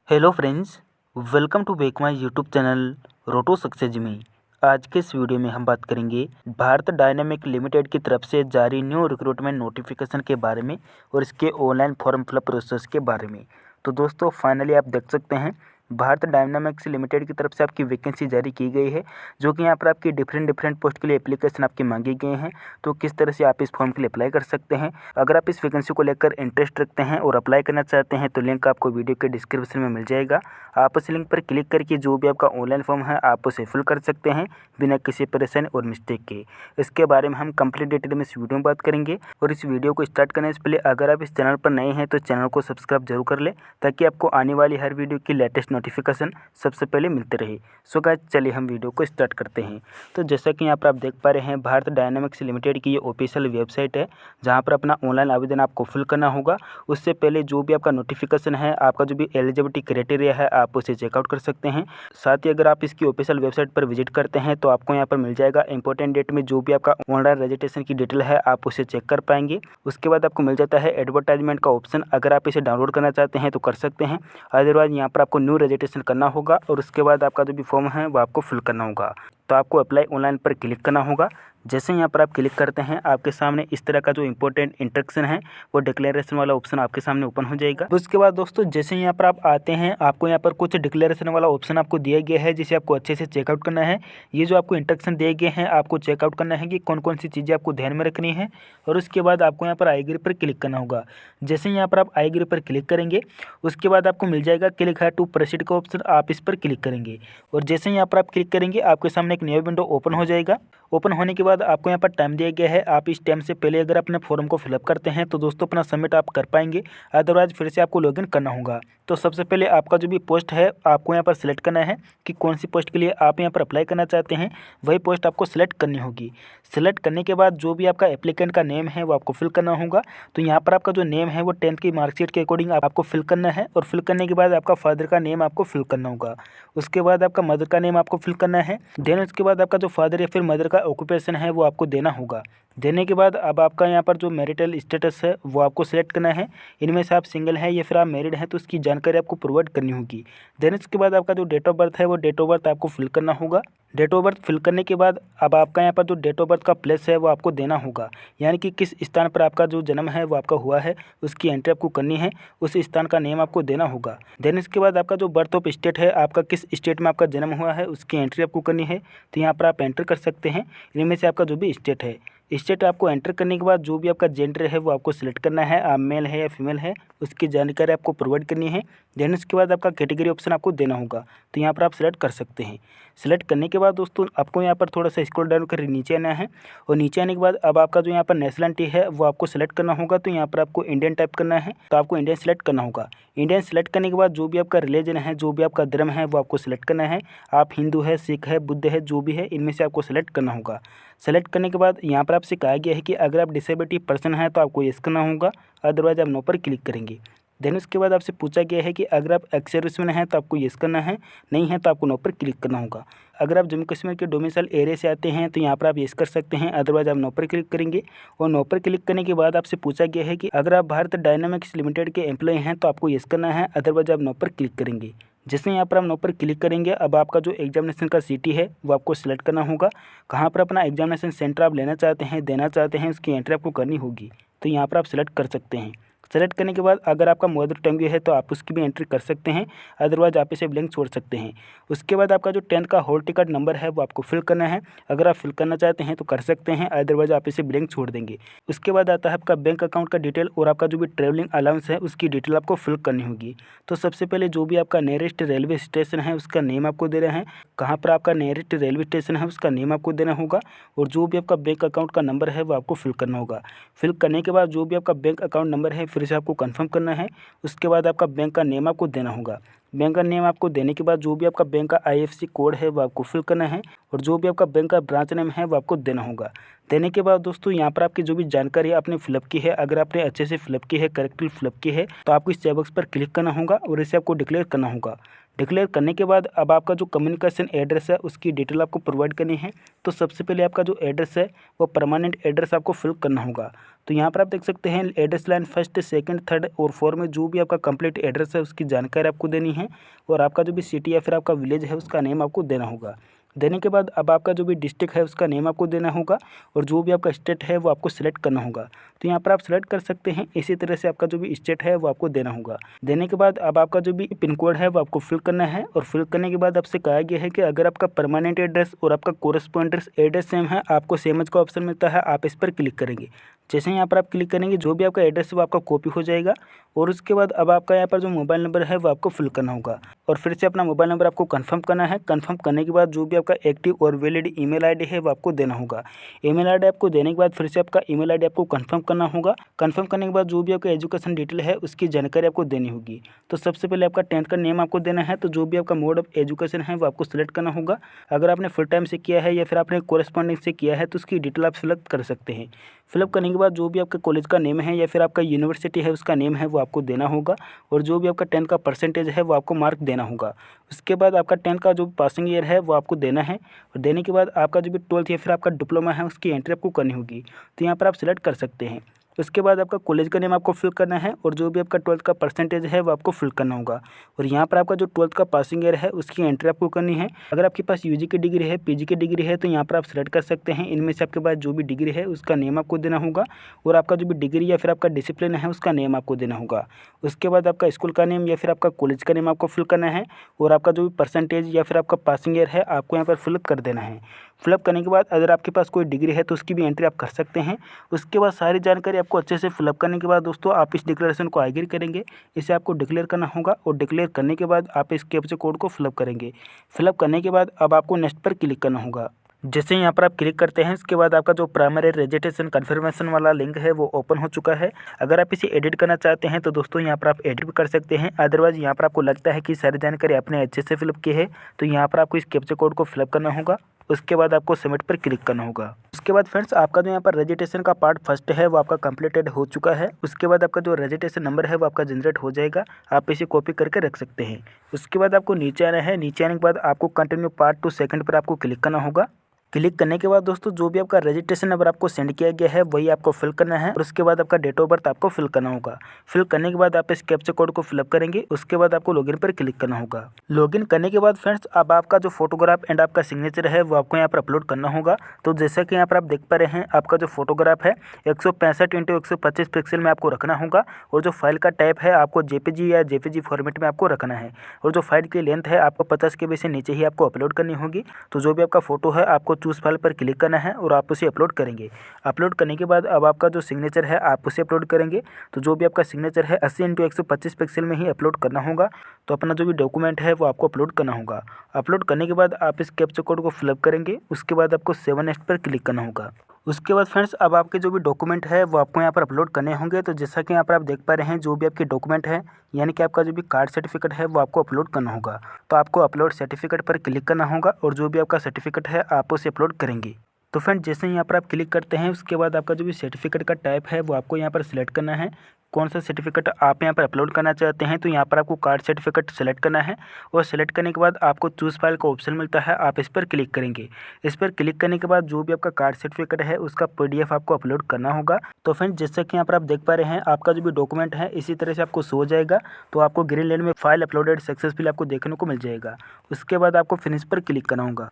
Hello friends, welcome to back my YouTube channel रोटो success में। आज के इस वीडियो में हम बात करेंगे भारत डायनामिक लिमिटेड की तरफ से जारी न्यू रिक्रूटमेंट नोटिफिकेशन के बारे में और इसके ऑनलाइन फॉर्म फिलअप प्रोसेस के बारे में। तो दोस्तों फाइनली आप देख सकते हैं भारत डायनामिक्स लिमिटेड की तरफ से आपकी वैकेंसी जारी की गई है, जो कि यहाँ पर आपकी डिफरेंट पोस्ट के लिए एप्लीकेशन आपकी मांगी गए हैं। तो किस तरह से आप इस फॉर्म के लिए अप्लाई कर सकते हैं, अगर आप इस वैकेंसी को लेकर इंटरेस्ट रखते हैं और अप्लाई करना चाहते हैं तो लिंक आपको वीडियो के डिस्क्रिप्शन में मिल जाएगा। आप उस लिंक पर क्लिक करके जो भी आपका ऑनलाइन फॉर्म है आप उसे फिल कर सकते हैं बिना किसी परेशानी और मिस्टेक के। इसके बारे में हम कंप्लीट डिटेल में इस वीडियो में बात करेंगे। और इस वीडियो को स्टार्ट करने से पहले अगर आप इस चैनल पर नए हैं तो चैनल को सब्सक्राइब जरूर कर लें, ताकि आपको आने वाली हर वीडियो की लेटेस्ट नोटिफिकेशन सबसे पहले मिलते रहे। सो गाइस चलिए हम वीडियो को स्टार्ट करते हैं। तो जैसा कि यहाँ पर आप देख पा रहे हैं भारत डायनामिक्स लिमिटेड की ये ऑफिशियल वेबसाइट है, जहाँ पर अपना ऑनलाइन आवेदन आपको फिल करना होगा। उससे पहले जो भी आपका नोटिफिकेशन है, आपका जो भी एलिजिबिलिटी क्राइटेरिया है, आप उसे चेकआउट कर सकते हैं। साथ ही अगर आप इसकी ऑफिशियल वेबसाइट पर विजिट करते हैं तो आपको यहाँ पर मिल जाएगा इंपॉर्टेंट डेट में जो भी आपका ऑनलाइन रजिस्ट्रेशन की डिटेल है आप उसे चेक कर पाएंगे। उसके बाद आपको मिल जाता है एडवर्टाइजमेंट का ऑप्शन, अगर आप इसे डाउनलोड करना चाहते हैं तो कर सकते हैं। अदरवाइज यहाँ पर आपको न्यू रजिस्ट्रेशन करना होगा और उसके बाद आपका जो भी फॉर्म है वो आपको फिल करना होगा। तो आपको अप्लाई ऑनलाइन पर क्लिक करना होगा। जैसे यहाँ पर आप क्लिक करते हैं आपके सामने इस तरह का जो इंपॉर्टेंट इंस्ट्रक्शन है वो डिक्लेरेशन वाला ऑप्शन आपके सामने ओपन हो जाएगा। उसके बाद दोस्तों जैसे यहाँ पर आप आते हैं आपको यहाँ पर कुछ डिक्लेरेशन वाला ऑप्शन आपको दिया गया है, जिसे आपको अच्छे से चेकआउट करना है। ये जो आपको इंस्ट्रक्शन दिए गए हैं आपको चेकआउट करना है कि कौन कौन सी चीज़ें आपको ध्यान में रखनी है। और उसके बाद आपको यहाँ पर आई एग्री पर क्लिक करना होगा। जैसे यहाँ पर आप आई एग्री पर क्लिक करेंगे उसके बाद आपको मिल जाएगा क्लिक है टू प्रोसीड का ऑप्शन, आप इस पर क्लिक करेंगे। और जैसे यहाँ पर आप क्लिक करेंगे आपके सामने एक नया विंडो ओपन हो जाएगा। ओपन होने के बाद आपको यहाँ पर टाइम दिया गया है, आप इस टाइम से पहले अगर अपने फॉर्म को फिलअप करते हैं तो दोस्तों अपना सबमिट आप कर पाएंगे, अदरवाइज फिर से आपको लॉगिन करना होगा। तो सबसे पहले आपका जो भी पोस्ट है आपको यहाँ पर सिलेक्ट करना है कि कौन सी पोस्ट के लिए आप यहाँ पर अप्लाई करना चाहते हैं, वही पोस्ट आपको सिलेक्ट करनी होगी। सिलेक्ट करने के बाद जो भी आपका एप्लीकेंट का नेम है वो आपको फिल करना होगा। तो यहाँ पर आपका जो नेम है वो 10th की मार्कशीट के अकॉर्डिंग आपको फिल करना है। और फिल करने के बाद आपका फादर का नेम आपको फिल करना होगा। उसके बाद आपका मदर का नेम आपको फिल करना है। देन उसके बाद आपका जो फादर या फिर मदर का ऑक्यूपेशन है वो आपको देना होगा। देने के बाद अब आपका यहाँ पर जो मैरिटल स्टेटस है वो आपको सिलेक्ट करना है। इनमें से आप सिंगल हैं या फिर आप मैरिड हैं तो उसकी जानकारी आपको प्रोवाइड करनी होगी। देन इसके बाद आपका जो डेट ऑफ बर्थ है वो डेट ऑफ बर्थ आपको फिल करना होगा। डेट ऑफ बर्थ फिल करने के बाद अब आपका यहाँ पर जो डेट ऑफ बर्थ का प्लेस है वो आपको देना होगा, यानी कि किस स्थान पर आपका जो जन्म है वो आपका हुआ है उसकी एंट्री आपको करनी है, उस स्थान का नेम आपको देना होगा। देन इसके बाद आपका जो बर्थ ऑफ स्टेट है, आपका किस स्टेट में आपका जन्म हुआ है उसकी एंट्री आपको करनी है। तो यहाँ पर आप एंटर कर सकते हैं इनमें से आपका जो भी स्टेट है। स्टेट आपको एंटर करने के बाद जो भी आपका जेंडर है वो आपको सिलेक्ट करना है, आप मेल है या फीमेल है उसकी जानकारी आपको प्रोवाइड करनी है। देन उसके बाद आपका कैटेगरी ऑप्शन आपको देना होगा, तो यहाँ पर आप सिलेक्ट कर सकते हैं। सिलेक्ट करने के बाद दोस्तों आपको यहाँ पर थोड़ा सा स्क्रॉल डाउन कर नीचे आना है। और नीचे आने के बाद अब आपका जो यहाँ पर नेशनलिटी है वो आपको सिलेक्ट करना होगा। तो यहाँ पर आपको इंडियन टाइप करना है, तो आपको इंडियन सेलेक्ट करना होगा। इंडियन सेलेक्ट करने के बाद जो भी आपका रिलीजन है, जो भी आपका धर्म है वो आपको सिलेक्ट करना है। आप हिंदू है, सिख है, बुद्ध है, जो भी है इनमें से आपको सिलेक्ट करना होगा। सेलेक्ट करने के बाद यहाँ पर आपसे कहा गया है कि अगर आप डिसेबिलिटी पर्सन है तो आपको येस करना होगा, अदरवाइज आप नो पर क्लिक करेंगे। देन उसके बाद आपसे पूछा गया है कि अगर आप एक्स सर्विसमैन हैं तो आपको येस करना है, नहीं है तो आपको नो पर क्लिक करना होगा। अगर आप जम्मू कश्मीर के डोमिसाइल एरिया से आते हैं तो यहाँ पर आप येस कर सकते हैं, अदरवाइज आप नो पर क्लिक करेंगे। और नो पर क्लिक करने के बाद आपसे पूछा गया है कि अगर आप भारत डायनामिक्स लिमिटेड के एम्प्लॉय हैं तो आपको येस करना है, अदरवाइज आप नो पर क्लिक करेंगे। जैसे यहाँ पर हम नो पर क्लिक करेंगे अब आपका जो एग्जामिनेशन का सिटी है वो आपको सिलेक्ट करना होगा, कहाँ पर अपना एग्जामिनेशन सेंटर आप लेना चाहते हैं, देना चाहते हैं, उसकी एंट्री आपको करनी होगी। तो यहाँ पर आप सिलेक्ट कर सकते हैं। सेलेक्ट करने के बाद अगर आपका मदर टंग है तो आप उसकी भी एंट्री कर सकते हैं, अदरवाइज आप इसे ब्लैंक छोड़ सकते हैं। उसके बाद आपका जो 10th का हॉल टिकट नंबर है वो आपको फिल करना है, अगर आप फिल करना चाहते हैं तो कर सकते हैं, अदरवाइज आप इसे ब्लैंक छोड़ देंगे। उसके बाद आता है आपका बैंक अकाउंट का डिटेल और आपका जो भी ट्रैवलिंग अलाउंस है उसकी डिटेल आपको फिल करनी होगी। तो सबसे पहले जो भी आपका नियरेस्ट रेलवे स्टेशन है उसका नेम आपको देना है, कहाँ पर आपका नियरेस्ट रेलवे स्टेशन है उसका नेम आपको देना होगा। और जो भी आपका बैंक अकाउंट का नंबर है वो आपको फिल करना होगा। फिल करने के बाद जो भी आपका बैंक अकाउंट नंबर है फिर से आपको कंफर्म करना है। उसके बाद आपका बैंक का नेम आपको देना होगा। बैंक का नेम आपको देने के बाद जो भी आपका बैंक का IFSC कोड है वो आपको फिल करना है। और जो भी आपका बैंक का ब्रांच नेम है वो आपको देना होगा। देने के बाद दोस्तों यहाँ पर आपकी जो भी जानकारी आपने फिलअप की है, अगर आपने अच्छे से फिलअप की है, करेक्टली फिलअप की है, तो आपको इस चेकबॉक्स पर क्लिक करना होगा और इसे आपको डिक्लेयर करना होगा। डिक्लेयर करने के बाद अब आपका जो कम्युनिकेशन एड्रेस है उसकी डिटेल आपको प्रोवाइड करनी है। तो सबसे पहले आपका जो एड्रेस है वो परमानेंट एड्रेस आपको फिल करना होगा। तो यहाँ पर आप देख सकते हैं address line first, second, third और फोर में जो भी आपका कंप्लीट एड्रेस है उसकी जानकारी आपको देनी है और आपका जो भी सिटी या फिर आपका विलेज है उसका नेम आपको देना होगा। देने के बाद अब आपका जो भी डिस्ट्रिक्ट है उसका नेम आपको देना होगा और जो भी आपका स्टेट है वो आपको सिलेक्ट करना होगा। तो यहाँ पर आप सिलेक्ट कर सकते हैं। इसी तरह से आपका जो भी स्टेट है वो आपको देना होगा। देने के बाद अब आपका जो भी पिन कोड है वो आपको फिल करना है और फिल करने के बाद आपसे कहा गया है कि अगर आपका परमानेंट एड्रेस और आपका कोरेस्पोंडेंस एड्रेस सेम है, आपको सेम एज का ऑप्शन मिलता है, आप इस पर क्लिक करेंगे। जैसे यहाँ पर आप क्लिक करेंगे जो भी आपका एड्रेस है वो आपका कॉपी हो जाएगा और उसके बाद अब आपका यहाँ पर जो मोबाइल नंबर है वो आपको फिल करना होगा और फिर से अपना मोबाइल नंबर आपको कंफर्म करना है। कंफर्म करने के बाद जो भी आपका एक्टिव और वैलिड ईमेल आईडी है वो आपको देना होगा। ईमेल आईडी आपको देने के बाद फिर से आपका ईमेल आईडी आपको कंफर्म करना होगा। कंफर्म करने के बाद जो भी आपका एजुकेशन डिटेल है उसकी जानकारी आपको देनी होगी। तो सबसे पहले आपका 10th का नेम आपको देना है। तो जो भी आपका मोड ऑफ एजुकेशन है वो आपको सिलेक्ट करना होगा। अगर आपने फुल टाइम से किया है या फिर आपने कोरेस्पॉन्डिंग से किया है तो उसकी डिटेल आप सिलेक्ट कर सकते हैं। फिलअप करने के बाद जो भी आपका कॉलेज का नेम है या फिर आपका यूनिवर्सिटी है उसका नेम है वो आपको देना होगा और जो भी आपका 10th का परसेंटेज है वो आपको मार्क देना होगा। उसके बाद आपका 10th का जो पासिंग ईयर है वो आपको देना है और देने के बाद आपका जो भी 12th या फिर आपका डिप्लोमा है उसकी एंट्री आपको करनी होगी। तो यहाँ पर आप सिलेक्ट कर सकते हैं। उसके बाद आपका कॉलेज का नेम आपको फिल करना है और जो भी आपका 12th का परसेंटेज है वो आपको फिल करना होगा और यहाँ पर आपका जो 12th का पासिंग ईयर है उसकी एंट्री आपको करनी है। अगर आपके पास यूजी की डिग्री है, पीजी की डिग्री है तो यहाँ पर आप सिलेक्ट कर सकते हैं। इनमें से आपके पास जो भी डिग्री है उसका नेम आपको देना होगा और आपका जो भी डिग्री या फिर आपका डिसिप्लिन है उसका नेम आपको देना होगा। उसके बाद आपका स्कूल का नेम या फिर आपका कॉलेज का नेम आपको फिल करना है और आपका जो भी परसेंटेज या फिर आपका पासिंग ईयर है आपको यहाँ पर फिलअप कर देना है। फिलअप करने के बाद अगर आपके पास कोई डिग्री है तो उसकी भी एंट्री आप कर सकते हैं। उसके बाद सारी जानकारी आपको अच्छे से फिलअप करने के बाद दोस्तों आप इस डिक्लेरेशन को एग्री करेंगे। इसे आपको डिक्लेयर करना होगा और डिक्लेयर करने के बाद आप इस कैप्चा कोड को फिलअप करेंगे। फिलअप करने के बाद अब आपको नेक्स्ट पर क्लिक करना होगा। जैसे यहाँ पर आप क्लिक करते हैं उसके बाद आपका जो प्राइमरी रजिस्ट्रेशन कन्फर्मेशन वाला लिंक है वो ओपन हो चुका है। अगर आप इसे एडिट करना चाहते हैं तो दोस्तों यहाँ पर आप एडिट भी कर सकते हैं। अदरवाइज यहाँ पर आपको लगता है कि सारी जानकारी आपने अच्छे से फिलअप की है तो यहाँ पर आपको इस कैप्चा कोड को फिलअप करना होगा। उसके बाद आपको सबमिट पर क्लिक करना होगा। उसके बाद फ्रेंड्स आपका जो यहाँ पर रजिस्ट्रेशन का पार्ट फर्स्ट है वो आपका कंप्लीटेड हो चुका है। उसके बाद आपका जो रजिस्ट्रेशन नंबर है वो आपका जनरेट हो जाएगा। आप इसे कॉपी करके रख सकते हैं। उसके बाद आपको नीचे आना है। नीचे आने के बाद आपको कंटिन्यू पार्ट 2 सेकंड पर आपको क्लिक करना होगा। क्लिक करने के बाद दोस्तों जो भी आपका रजिस्ट्रेशन नंबर आपको सेंड किया गया है वही आपको फिल करना है और उसके बाद आपका डेट ऑफ बर्थ आपको फिल करना होगा। फिल करने के बाद आप इस कैप्चा कोड को फिलअप करेंगे। उसके बाद आपको लॉगिन पर क्लिक करना होगा। लॉगिन करने के बाद फ्रेंड्स अब आपका जो फोटोग्राफ एंड आपका सिग्नेचर है वो आपको यहाँ पर अपलोड करना होगा। तो जैसा कि यहाँ पर आप देख पा रहे हैं आपका जो फोटोग्राफ है 165 × 125 पिक्सल में आपको रखना होगा और जो फाइल का टाइप है आपको जेपीजी या जेपीजी फॉर्मेट में आपको रखना है और जो फाइल की लेंथ है आपको 50 KB से नीचे ही आपको अपलोड करनी होगी। तो जो भी आपका फोटो है आपको चूज फाइल पर क्लिक करना है और आप उसे अपलोड करेंगे। अपलोड करने के बाद अब आपका जो सिग्नेचर है आप उसे अपलोड करेंगे। तो जो भी आपका सिग्नेचर है 80 × 125 पिक्सल में ही अपलोड करना होगा। तो अपना जो भी डॉक्यूमेंट है वो आपको अपलोड करना होगा। अपलोड करने के बाद आप इस कैप्चा कोड को फिलअप करेंगे। उसके बाद आपको 7 नेक्स्ट पर क्लिक करना होगा। उसके बाद फ्रेंड्स अब आपके जो भी डॉक्यूमेंट है वो आपको यहाँ पर अपलोड करने होंगे। तो जैसा कि यहाँ पर आप देख पा रहे हैं जो भी आपके डॉक्यूमेंट है यानी कि आपका जो भी कार्ड सर्टिफिकेट है वो आपको अपलोड करना होगा। तो आपको अपलोड सर्टिफिकेट पर क्लिक करना होगा और जो भी आपका सर्टिफिकेट है आप उसे अपलोड करेंगे। तो फ्रेंड जैसे ही यहाँ पर आप क्लिक करते हैं उसके बाद आपका जो भी सर्टिफिकेट का टाइप है वो आपको यहाँ पर सिलेक्ट करना है। कौन सा सर्टिफिकेट आप यहाँ पर अपलोड करना चाहते हैं तो यहाँ पर आपको कार्ड सर्टिफिकेट सेलेक्ट करना है और सेलेक्ट करने के बाद आपको चूज़ फाइल का ऑप्शन मिलता है। आप इस पर क्लिक करेंगे। इस पर क्लिक करने के बाद जो भी आपका कार्ड सर्टिफिकेट है उसका PDF आपको अपलोड करना होगा। तो फ्रेंड जैसे कि यहाँ पर आप देख पा रहे हैं आपका जो भी डॉक्यूमेंट है इसी तरह से आपको शो हो जाएगा। तो आपको ग्रीन लाइन में फाइल अपलोडेड सक्सेसफुली आपको देखने को मिल जाएगा। उसके बाद आपको फिनिश पर क्लिक करना होगा।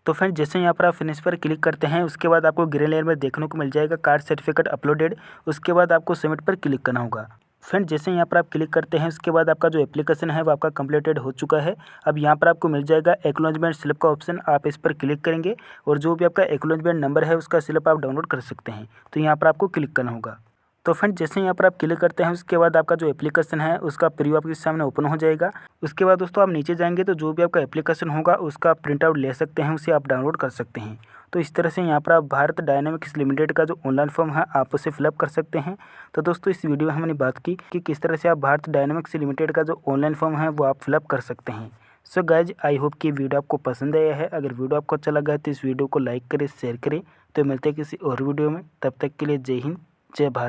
तो फ्रेंड जैसे यहाँ पर आप फिनिश पर क्लिक करते हैं उसके बाद आपको ग्रीन लेयर में देखने को मिल जाएगा कार्ड सर्टिफिकेट अपलोडेड। उसके बाद आपको सबमिट पर क्लिक करना होगा। फ्रेंड जैसे यहाँ पर आप क्लिक करते हैं उसके बाद आपका जो एप्लीकेशन है वो आपका कंप्लीटेड हो चुका है। अब यहाँ पर आपको मिल जाएगा एक्नॉलेजमेंट स्लिप का ऑप्शन। आप इस पर क्लिक करेंगे और जो भी आपका एक्नॉलेजमेंट नंबर है उसका स्लिप आप डाउनलोड कर सकते हैं। तो यहाँ पर आपको क्लिक करना होगा। तो फ्रेंड जैसे यहाँ पर आप क्लिक करते हैं उसके बाद आपका जो एप्लीकेशन है उसका प्रीव्यू आपके सामने ओपन हो जाएगा। उसके बाद दोस्तों आप नीचे जाएंगे तो जो भी आपका एप्लीकेशन होगा उसका प्रिंट आउट ले सकते हैं, उसे आप डाउनलोड कर सकते हैं। तो इस तरह से यहाँ पर आप भारत डायनामिक्स लिमिटेड का जो ऑनलाइन फॉर्म है आप उसे फिलअप कर सकते हैं। तो दोस्तों इस वीडियो में हमने बात की कि किस तरह से आप भारत डायनामिक्स लिमिटेड का जो ऑनलाइन फॉर्म है वो आप फिलअप कर सकते हैं। सो गाइज आई होप कि वीडियो आपको पसंद आया है। अगर वीडियो आपको अच्छा लगा है तो इस वीडियो को लाइक करें, शेयर करें। तो मिलते हैं किसी और वीडियो में, तब तक के लिए जय हिंद, जय भारत।